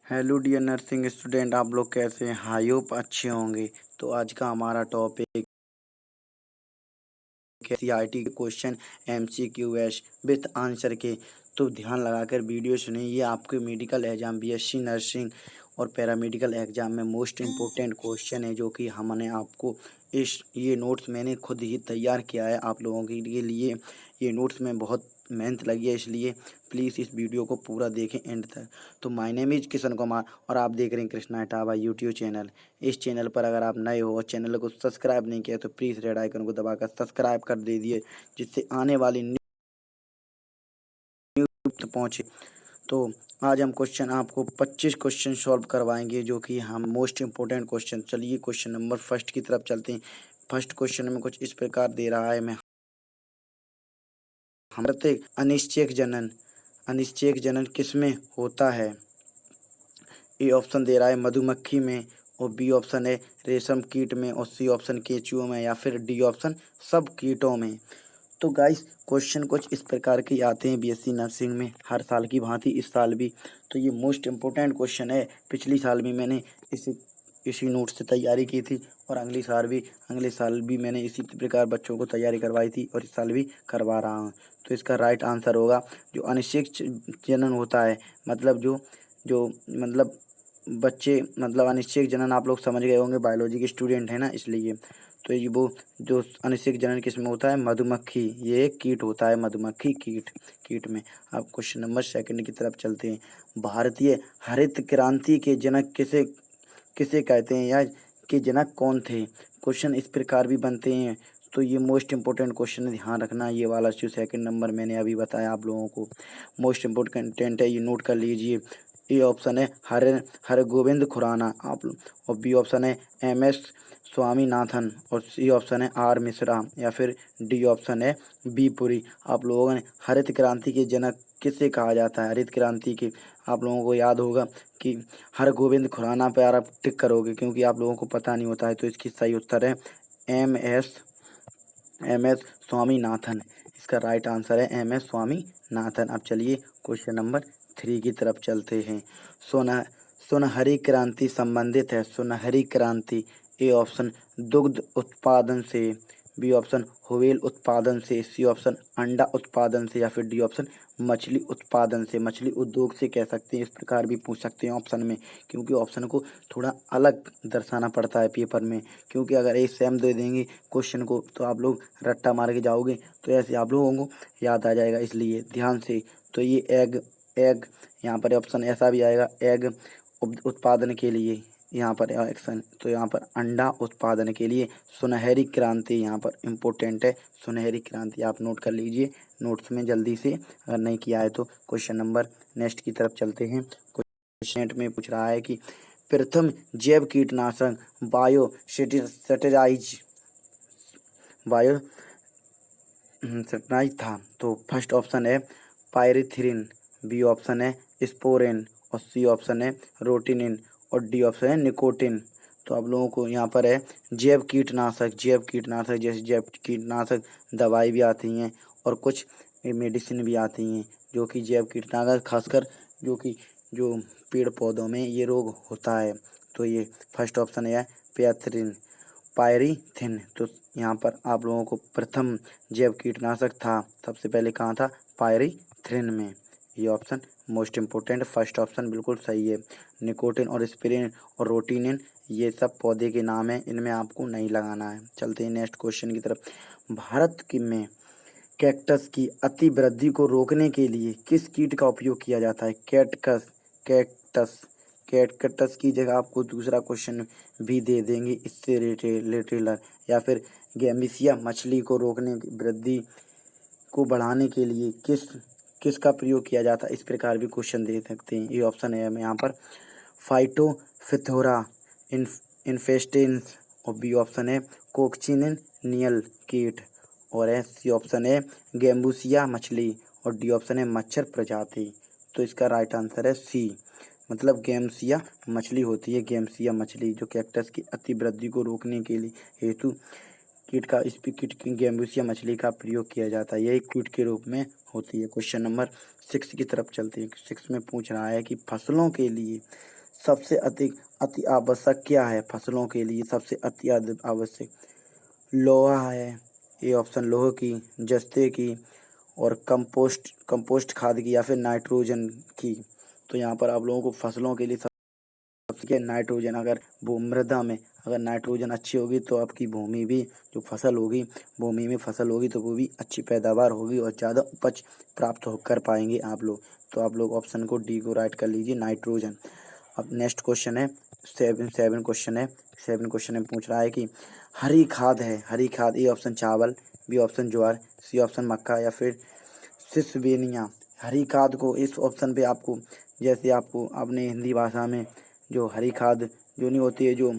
Hello dear nursing student, आप लोग कैसे हैं? आई होप अच्छे होंगे। तो आज का हमारा टॉपिक सीआईटी के क्वेश्चन एमसीक्यूएस विथ आंसर के। तो ध्यान लगाकर वीडियो सुनिए। ये आपके मेडिकल एग्जाम, बीएससी नर्सिंग और पैरामेडिकल एग्जाम में मोस्ट इम्पोर्टेंट क्वेश्चन है, जो कि हमने आपको ये नोट्स मैंने खुद ही तैयार किया है आप लोगों के लिए। ये नोट्स में बहुत मेहनत लगी है, इसलिए प्लीज़ इस वीडियो को पूरा देखें एंड तक। तो my name is Kishan Kumar और आप देख रहे हैं कृष्णा इटावा यूट्यूब चैनल। इस चैनल पर अगर आप नए हो और चैनल को सब्सक्राइब नहीं किया तो प्लीज़ रेड आइकन को दबाकर सब्सक्राइब कर दीजिए, जिससे आने वाली न्यूज़ तक पहुँचे। तो आज हम आपको 25 क्वेश्चन सॉल्व करवाएंगे, जो कि हम मोस्ट इंपॉर्टेंट क्वेश्चन। चलिए क्वेश्चन नंबर फर्स्ट की तरफ चलते हैं। फर्स्ट क्वेश्चन में कुछ इस प्रकार दे रहा है, मैं हमारे अनिश्चयक जनन किस में होता है? ए ऑप्शन दे रहा है मधुमक्खी में, और बी ऑप्शन है रेशम कीट में, और सी ऑप्शन केंचुओं में, या फिर डी ऑप्शन सब कीटों में। तो गाइस क्वेश्चन कुछ इस प्रकार के आते हैं बीएससी नर्सिंग में, हर साल की भांति इस साल भी। तो ये मोस्ट इम्पोर्टेंट क्वेश्चन है। पिछली साल भी मैंने इसी नोट से तैयारी की थी, और अगले साल भी मैंने इसी प्रकार बच्चों को तैयारी करवाई थी, और इस साल भी करवा रहा हूँ। तो इसका राइट आंसर होगा जो अनिश्चित जनन होता है, मतलब जो जो मतलब बच्चे, मतलब अनिश्चित जनन आप लोग समझ गए होंगे, बायोलॉजी के स्टूडेंट है ना, इसलिए। तो ये वो जो अनिश्चित जनन किस में होता है? मधुमक्खी। ये एक कीट होता है, मधुमक्खी कीट में। अब क्वेश्चन नंबर सेकंड की तरफ चलते हैं। भारतीय हरित क्रांति के जनक किसे किसे कहते हैं, या के जनक कौन थे? क्वेश्चन इस प्रकार भी बनते हैं। तो ये मोस्ट इंपॉर्टेंट क्वेश्चन है, ध्यान रखना। ये वाला जो सेकंड नंबर मैंने अभी बताया आप लोगों को, मोस्ट इंपॉर्टेंट कंटेंट है, ये नोट कर लीजिए। ए ऑप्शन है हरगोविंद खुराना और बी ऑप्शन है एम एस स्वामीनाथन, और सी ऑप्शन है आर मिश्रा, या फिर डी ऑप्शन है बी पुरी। आप लोगों ने हरित क्रांति के जनक किसे कहा जाता है? हरित क्रांति के आप लोगों को याद होगा कि हरगोविंद खुराना पे आप टिक करोगे, क्योंकि आप लोगों को पता नहीं होता है। तो इसकी सही उत्तर है एम एस स्वामीनाथन। इसका राइट आंसर है एम एस स्वामीनाथन। अब चलिए क्वेश्चन नंबर 3 की तरफ चलते हैं। सोना सुनहरी क्रांति संबंधित है, सुनहरी क्रांति। ए ऑप्शन दुग्ध उत्पादन से, बी ऑप्शन व्हेल उत्पादन से, सी ऑप्शन अंडा उत्पादन से, या फिर डी ऑप्शन मछली उत्पादन से। मछली उद्योग से कह सकते हैं, इस प्रकार भी पूछ सकते हैं ऑप्शन में, क्योंकि ऑप्शन को थोड़ा अलग दर्शाना पड़ता है पेपर में। क्योंकि अगर एक सेम दे देंगे क्वेश्चन को तो आप लोग रट्टा मार के जाओगे, तो ऐसे आप लोगों को याद आ जाएगा, इसलिए ध्यान से। तो ये एग यहाँ पर ऑप्शन ऐसा भी आएगा, एग उत्पादन के लिए यहाँ पर एक्शन। तो यहाँ पर अंडा उत्पादन के लिए सुनहरी क्रांति यहाँ पर इम्पोर्टेंट है। सुनहरी क्रांति आप नोट कर लीजिए नोट्स में जल्दी से, अगर नहीं किया है तो। क्वेश्चन नंबर नेक्स्ट की तरफ चलते हैं। क्वेश्चन में पूछ रहा है कि प्रथम जैव कीटनाशक बायो सेटेजाइज था। तो फर्स्ट ऑप्शन है पायरिथ्रिन, बी ऑप्शन है स्पोरेन, और सी ऑप्शन है रोटिनिन, और डी ऑप्शन है निकोटिन। तो आप लोगों को यहाँ पर है जैव कीटनाशक जैसे जैव कीटनाशक दवाई भी आती हैं, और कुछ मेडिसिन भी आती हैं, जो कि जैव कीटनाशक, खासकर जो पेड़ पौधों में ये रोग होता है। तो ये फर्स्ट ऑप्शन है पायरीथिन। तो यहाँ पर आप लोगों को प्रथम जैव कीटनाशक था सबसे पहले कहाँ था? पायरीथ्रिन में। ये option most important, first option बिल्कुल सही है। निकोटिन और एस्पिरिन और रोटिनिन ये सब पौधे के नाम हैं, इनमें आपको नहीं लगाना है। चलते हैं नेक्स्ट क्वेश्चन की तरफ। भारत की में कैक्टस की अति वृद्धि को रोकने के लिए किस कीट का उपयोग किया जाता है? कैक्टस कैक्टस की जगह आपको दूसरा क्वेश्चन भी दे देंगे इससे रिलेटेड, या फिर गैम्बिसिया मछली को रोकने वृद्धि को बढ़ाने के लिए किसका प्रयोग किया जाता है? इस प्रकार भी क्वेश्चन दे सकते हैं। ये ऑप्शन है यहाँ पर फाइटोफिथोरा इन्फेस्टेंस, और बी ऑप्शन है कोक्चिनियल कीट, और सी ऑप्शन है गैम्बुसिया मछली, और डी ऑप्शन है मच्छर प्रजाति। तो इसका राइट आंसर है सी, मतलब गैम्बुसिया मछली होती है, गैम्बुसिया मछली, जो कैक्टस की अति वृद्धि को रोकने के लिए हेतु कीट की गैम्बुसिया मछली का प्रयोग किया जाता है। यही कीट के रूप में होती है। क्वेश्चन नंबर 6 की तरफ चलते हैं। 6 में पूछ रहा है कि फसलों के लिए सबसे अति आवश्यक क्या है फसलों के लिए? सबसे अति आवश्यक लोहा है, ये ऑप्शन लोहे की, जस्ते की और कंपोस्ट खाद की या फिर नाइट्रोजन की। तो यहाँ पर आप लोगों को फसलों के लिए सबसे नाइट्रोजन, अगर वो मृदा में अगर नाइट्रोजन अच्छी होगी तो आपकी भूमि भी जो फसल होगी, भूमि में फसल होगी तो वो भी अच्छी पैदावार होगी और ज़्यादा उपज प्राप्त कर पाएंगे आप लोग। तो आप लोग ऑप्शन को डी को राइट कर लीजिए, नाइट्रोजन। अब नेक्स्ट क्वेश्चन है सेवन क्वेश्चन में पूछ रहा है कि हरी खाद है, हरी खाद, ए ऑप्शन चावल, बी ऑप्शन ज्वार, सी ऑप्शन मक्का या फिर सिसबेनिया। हरी खाद को इस ऑप्शन पे आपको, जैसे आपको अपने हिंदी भाषा में जो हरी खाद जो नहीं होती है, जो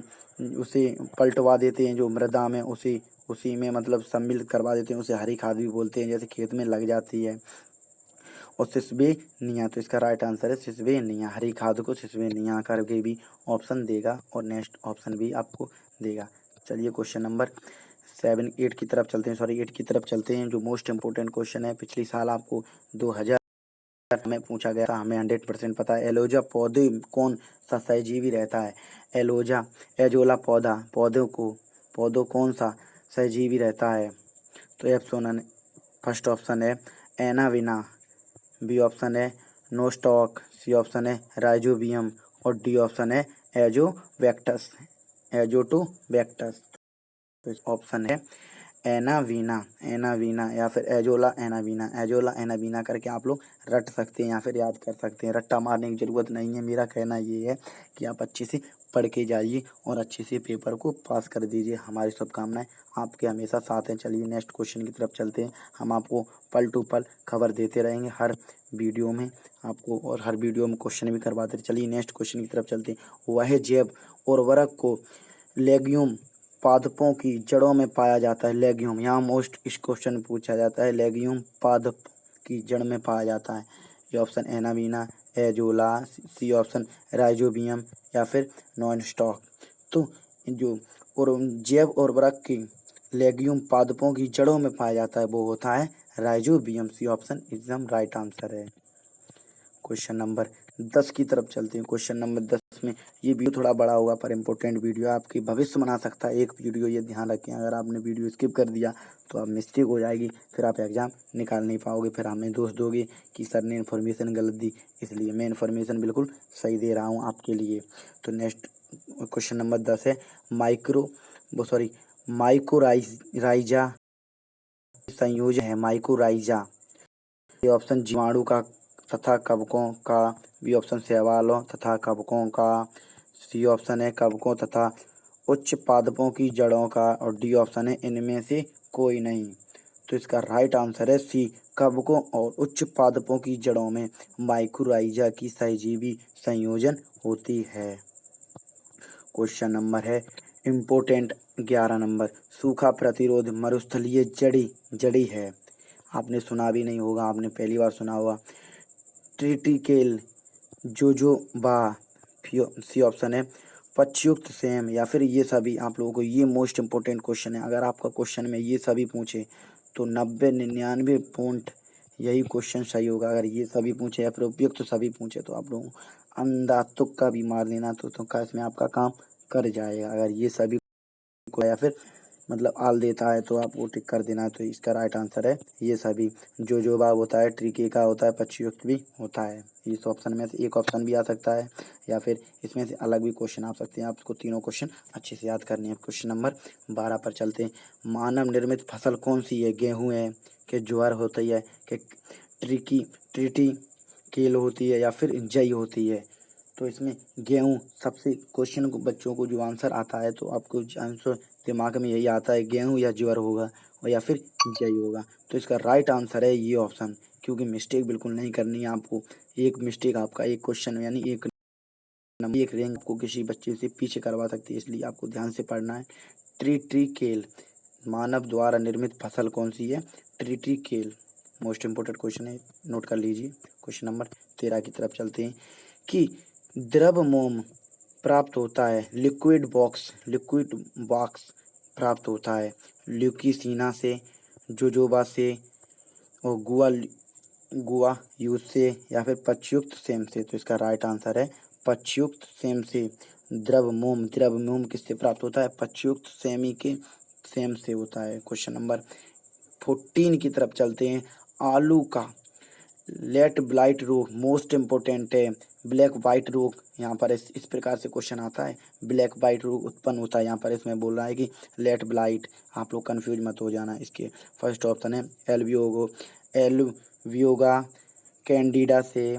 उसे पलटवा देते हैं जो मृदा में, उसी में मतलब सम्मिलित करवा देते हैं, उसे हरी खाद भी बोलते हैं, जैसे खेत में लग जाती है। और सिसबेनिया, तो इसका राइट आंसर है सिसबेनिया। हरी खाद को सिसबेनिया करके भी ऑप्शन देगा और नेक्स्ट ऑप्शन भी आपको देगा। चलिए क्वेश्चन नंबर 8 की तरफ चलते हैं, जो मोस्ट इम्पोर्टेंट क्वेश्चन है। पिछली साल आपको 2000 में पूछा गया था, हमें 100% पता है। एलोजा पौधे कौन सा सहजीवी रहता है? एजोला पौधों कौन सा सहजीवी रहता है? तो ऑप्शन, फर्स्ट ऑप्शन है एनाविना, बी ऑप्शन है नोस्टॉक, सी ऑप्शन है राइजोबियम और डी ऑप्शन है एजोटोबैक्टस। तो ऑप्शन है एनावीना या फिर एजोला एनावीना करके आप लोग रट सकते हैं या फिर याद कर सकते हैं। रट्टा मारने की ज़रूरत नहीं है। मेरा कहना ये है कि आप अच्छे से पढ़ के जाइए और अच्छे से पेपर को पास कर दीजिए। हमारी शुभकामनाएं आपके हमेशा साथ हैं। चलिए नेक्स्ट क्वेश्चन की तरफ चलते हैं। हम आपको पल टू पल खबर देते रहेंगे हर वीडियो में आपको, और हर वीडियो में क्वेश्चन भी करवाते हैं। चलिए नेक्स्ट क्वेश्चन की तरफ चलते हैं। वह जैव उर्वरक को लेग्यूम पादपों की जड़ों में पाया जाता है। लेग्यूम, यहाँ मोस्ट इस क्वेश्चन पूछा जाता है, लेग्यूम पादप की जड़ में पाया जाता है। ये ऑप्शन एनावीना, एजोला, सी ऑप्शन राइजोबियम या फिर नॉन स्टॉक। तो जो और जैव उर्वरक की लेग्यूम पादपों की जड़ों में पाया जाता है वो होता है राइजोबियम। सी ऑप्शन एकदम राइट आंसर है। क्वेश्चन नंबर 10 की तरफ चलते हैं। क्वेश्चन नंबर 10 में ये वीडियो थोड़ा बड़ा होगा पर इम्पोर्टेंट वीडियो है, आपकी भविष्य बना सकता है एक वीडियो, ये ध्यान रखें। अगर आपने वीडियो स्किप कर दिया तो आप मिस्टेक हो जाएगी, फिर आप एग्ज़ाम निकाल नहीं पाओगे, फिर हमें दोष दोगे कि सर ने इन्फॉर्मेशन गलत दी। इसलिए मैं इन्फॉर्मेशन बिल्कुल सही दे रहा हूँ आपके लिए। तो नेक्स्ट क्वेश्चन नंबर 10 है माइकोराइजा संयोजन है। माइकोराइजा, ये ऑप्शन जीवाणु का तथा कवकों का, बी ऑप्शन शैवालों तथा कवकों का, सी ऑप्शन है कवकों तथा उच्च पादपों की जड़ों का और डी ऑप्शन है इनमें से कोई नहीं। तो इसका राइट आंसर है सी, कवकों और उच्च पादपों की जड़ों में माइकोराइजा की सहजीवी संयोजन होती है। क्वेश्चन नंबर है इम्पोर्टेंट 11 नंबर, सूखा प्रतिरोध मरुस्थलीय जड़ी है। आपने सुना भी नहीं होगा, आपने पहली बार सुना होगा। ट्रिटिकेल, जोजोबा, सी ऑप्शन है पक्षयुक्त सेम या फिर ये सभी। आप लोगों को ये मोस्ट इम्पोर्टेंट क्वेश्चन है। अगर आपका क्वेश्चन में ये सभी पूछे तो 90-99 पॉइंट यही क्वेश्चन सही होगा। अगर ये सभी पूछे या फिर उपयुक्त तो सभी पूछे तो आप लोगों को अंधा तुक्का भी मार देना, तो तुक्का इसमें आपका काम कर जाएगा। अगर ये सभी को या फिर मतलब आल देता है तो आप वो टिक कर देना। तो इसका राइट आंसर है ये सभी। जोजोबा होता है, ट्रिके का होता है, पक्षयुक्त भी होता है। इस ऑप्शन में से एक ऑप्शन भी आ सकता है या फिर इसमें से अलग भी क्वेश्चन आ सकते हैं। आपको तीनों क्वेश्चन अच्छे से याद करने हैं। क्वेश्चन नंबर 12 पर चलते हैं। मानव निर्मित फसल कौन सी है? गेहूँ है कि ज्वार होती है कि ट्रिटी केल होती है या फिर जई होती है? तो इसमें गेहूँ सबसे क्वेश्चन को बच्चों को जो आंसर आता है तो आपको आंसर दिमाग में यही आता है, गेहूँ या ज्वार होगा और या फिर जई होगा। तो इसका राइट आंसर है ये ऑप्शन, क्योंकि मिस्टेक बिल्कुल नहीं करनी है आपको। एक मिस्टेक आपका एक क्वेश्चन यानी एक रैंक को किसी बच्चे से पीछे करवा सकती है, इसलिए आपको ध्यान से पढ़ना है। ट्रिटिकेल, मानव द्वारा निर्मित फसल कौन सी है? ट्रिटिकेल मोस्ट इम्पोर्टेंट क्वेश्चन है, नोट कर लीजिए। क्वेश्चन नंबर 13 की तरफ चलते हैं कि द्रव मोम प्राप्त होता है, लिक्विड बॉक्स प्राप्त होता है ल्यूकीसिना से, जोजोबा से और गुआ यूज से या फिर पक्षयुक्त सेम से। तो इसका राइट आंसर है पक्षयुक्त सेम से। द्रव मोम किससे प्राप्त होता है? पक्षयुक्त सेमी के सेम से होता है। क्वेश्चन नंबर 14 की तरफ चलते हैं। आलू का लेट ब्लाइट रोग मोस्ट इम्पोर्टेंट है। ब्लैक वाइट रोग यहाँ पर इस प्रकार से क्वेश्चन आता है, ब्लैक वाइट रोग उत्पन्न होता है। यहाँ पर इसमें बोल रहा है कि लेट ब्लाइट, आप लोग कंफ्यूज मत हो जाना। इसके फर्स्ट ऑप्शन है एलवियोगा कैंडिडा से,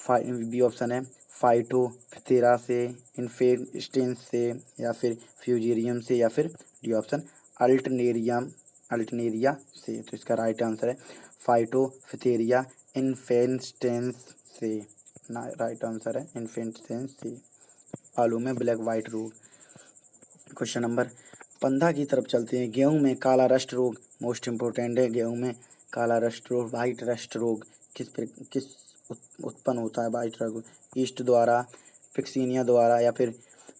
बी ऑप्शन है फाइटोप्थेरा से, इन्फेस्टेंस से, या फिर फ्यूजेरियम से, या फिर डी ऑप्शन अल्टनेरिया से। तो इसका राइट आंसर है फाइटोप्थेरिया इन्फेस्टेंस से। ना राइट आंसर है इन्फेस्टेंस से। आलू में ब्लैक वाइट रोग। क्वेश्चन नंबर 15 की तरफ चलते हैं। गेहूं में काला रस्ट रोग मोस्ट इम्पोर्टेंट है। गेहूं में काला रस्ट रोग, वाइट रस्ट रोग किस उत्पन्न होता है? वाइट रोग ईस्ट द्वारा, पिक्सीनिया द्वारा, या फिर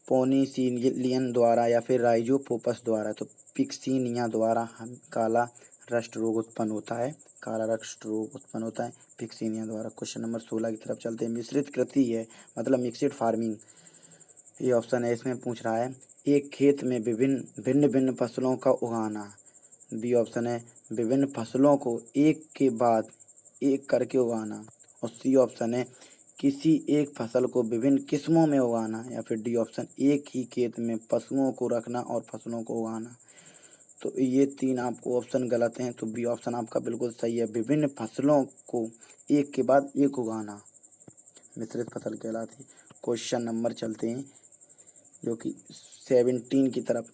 पोनीसिलियन द्वारा, या फिर राइजोपोपस द्वारा। तो पिक्सीनिया द्वारा हम काला रस्ट रोग उत्पन्न होता है। काला रस्ट रोग उत्पन्न होता है पिक्सीनिया द्वारा। क्वेश्चन नंबर 16 की तरफ चलते हैं। मिश्रित कृषि है मतलब मिक्सड फार्मिंग, ये ऑप्शन है। इसमें पूछ रहा है एक खेत में भिन्न भिन्न फसलों का उगाना। बी ऑप्शन है विभिन्न फसलों को एक के बाद एक करके उगाना। और सी ऑप्शन है किसी एक फसल को विभिन्न किस्मों में उगाना। या फिर डी ऑप्शन एक ही खेत में पशुओं को रखना और फसलों को उगाना। तो ये 3 आपको ऑप्शन गलत हैं। तो बी ऑप्शन आपका बिल्कुल सही है, विभिन्न फसलों को एक के बाद एक उगाना मिश्रित फसल कहलाती है। क्वेश्चन नंबर चलते हैं जो कि 17 की तरफ।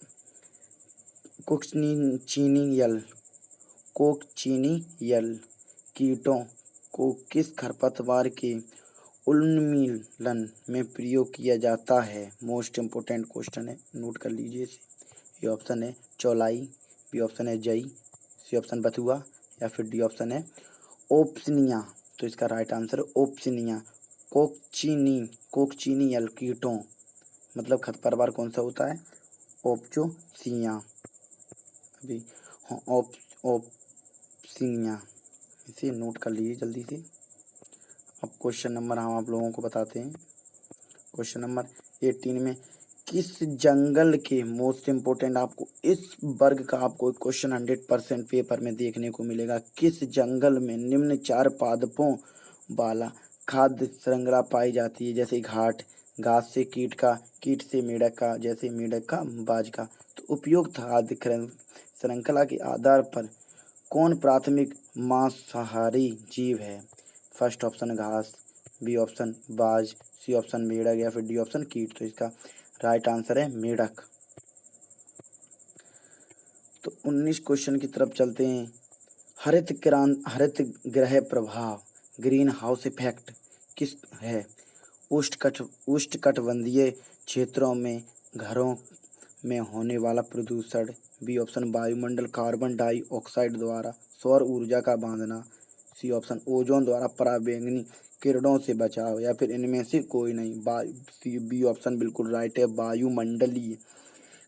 कोक्सीनियल कीटों को किस खरपतवार के उन्मूलन में प्रयोग किया जाता है? मोस्ट इम्पोर्टेंट क्वेश्चन है, नोट कर लीजिए इसे। ये ऑप्शन है चौलाई, बी ऑप्शन है जई, सी ऑप्शन बथुआ, या फिर डी ऑप्शन है ओप्सिनिया। तो इसका राइट आंसर ओप्सिनिया। कोक्सीनियल कीटों मतलब खरपतवार कौन सा होता है? ओप्सिनिया। अभी हाँ ओप्सिनिया, इसे नोट कर लीजिए जल्दी से। अब क्वेश्चन नंबर हम आप लोगों को बताते हैं। क्वेश्चन नंबर 18 में किस जंगल के मोस्ट इम्पोर्टेंट, आपको इस वर्ग का आपको क्वेश्चन 100% पेपर में देखने को मिलेगा। किस जंगल में निम्न 4 पादपों वाला खाद्य श्रृंखला पाई जाती है? जैसे घास से कीट का, कीट से मेढक का, जैसे मेढक का बाज का। तो उपयुक्त खाद्य श्रृंखला के आधार पर कौन प्राथमिक मांसाहारी जीव है? फर्स्ट ऑप्शन घास, बी ऑप्शन बाज, सी ऑप्शन मेढक, या फिर डी ऑप्शन कीट। तो इसका राइट आंसर है मेढक। तो 19 क्वेश्चन की तरफ चलते हैं। हरित गृह प्रभाव ग्रीन हाउस इफेक्ट किस है? उष्णकटिबंधीय क्षेत्रों में घरों में होने वाला प्रदूषण, बी ऑप्शन वायुमंडल कार्बन डाइऑक्साइड द्वारा सौर ऊर्जा का बांधना, सी ऑप्शन ओजोन द्वारा पराबैंगनी किरणों से बचाव, या फिर इनमें से कोई नहीं। बी ऑप्शन बिल्कुल राइट है, वायुमंडलीय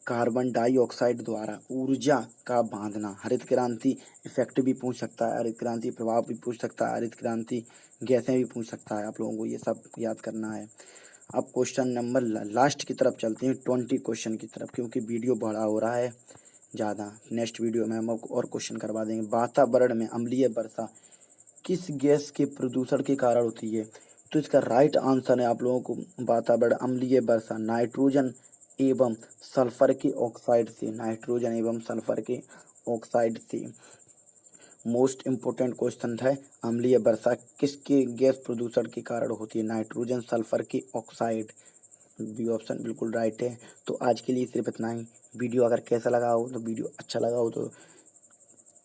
कार्बन डाइऑक्साइड द्वारा ऊर्जा का बांधना। हरित क्रांति इफेक्ट भी पूछ सकता है, हरित क्रांति प्रभाव भी पूछ सकता है, हरित क्रांति गैसें भी पूछ सकता है। आप लोगों को ये सब याद करना है। अब क्वेश्चन नंबर लास्ट की तरफ चलते हैं, 20 क्वेश्चन की तरफ, क्योंकि वीडियो बड़ा हो रहा है ज़्यादा। नेक्स्ट वीडियो में हम आपको और क्वेश्चन करवा देंगे। वातावरण में अम्लीय वर्षा किस गैस के प्रदूषण के कारण होती है? तो इसका राइट आंसर है आप लोगों को वातावरण अम्लीय वर्षा नाइट्रोजन एवं सल्फर के ऑक्साइड से। नाइट्रोजन एवं सल्फर के ऑक्साइड से। मोस्ट इम्पोर्टेंट क्वेश्चन है, अम्लीय वर्षा किसके गैस प्रदूषण के कारण होती है? नाइट्रोजन सल्फर के ऑक्साइड। बी ऑप्शन बिल्कुल राइट है। तो आज के लिए सिर्फ इतना ही। वीडियो अगर कैसा लगा हो, तो वीडियो अच्छा लगा हो तो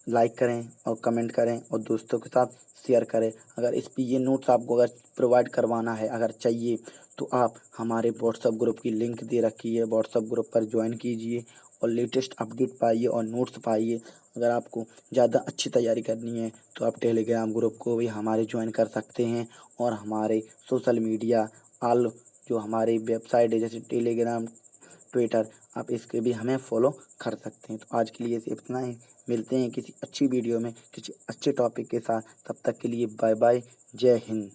लाइक करें और कमेंट करें और दोस्तों के साथ शेयर करें। अगर इस पर ये नोट्स आपको अगर प्रोवाइड करवाना है, अगर चाहिए, तो आप हमारे व्हाट्सएप ग्रुप की लिंक दे रखी है, व्हाट्सएप ग्रुप पर ज्वाइन कीजिए और लेटेस्ट अपडेट पाइए और नोट्स पाइए। अगर आपको ज़्यादा अच्छी तैयारी करनी है तो आप टेलीग्राम ग्रुप को भी हमारे ज्वाइन कर सकते हैं। और हमारे सोशल मीडिया जो हमारी वेबसाइट है, जैसे टेलीग्राम, ट्विटर, आप इसके भी हमें फॉलो कर सकते हैं। तो आज के लिए सिर्फ इतना ही। मिलते हैं किसी अच्छी वीडियो में किसी अच्छे टॉपिक के साथ। तब तक के लिए बाय बाय, जय हिंद।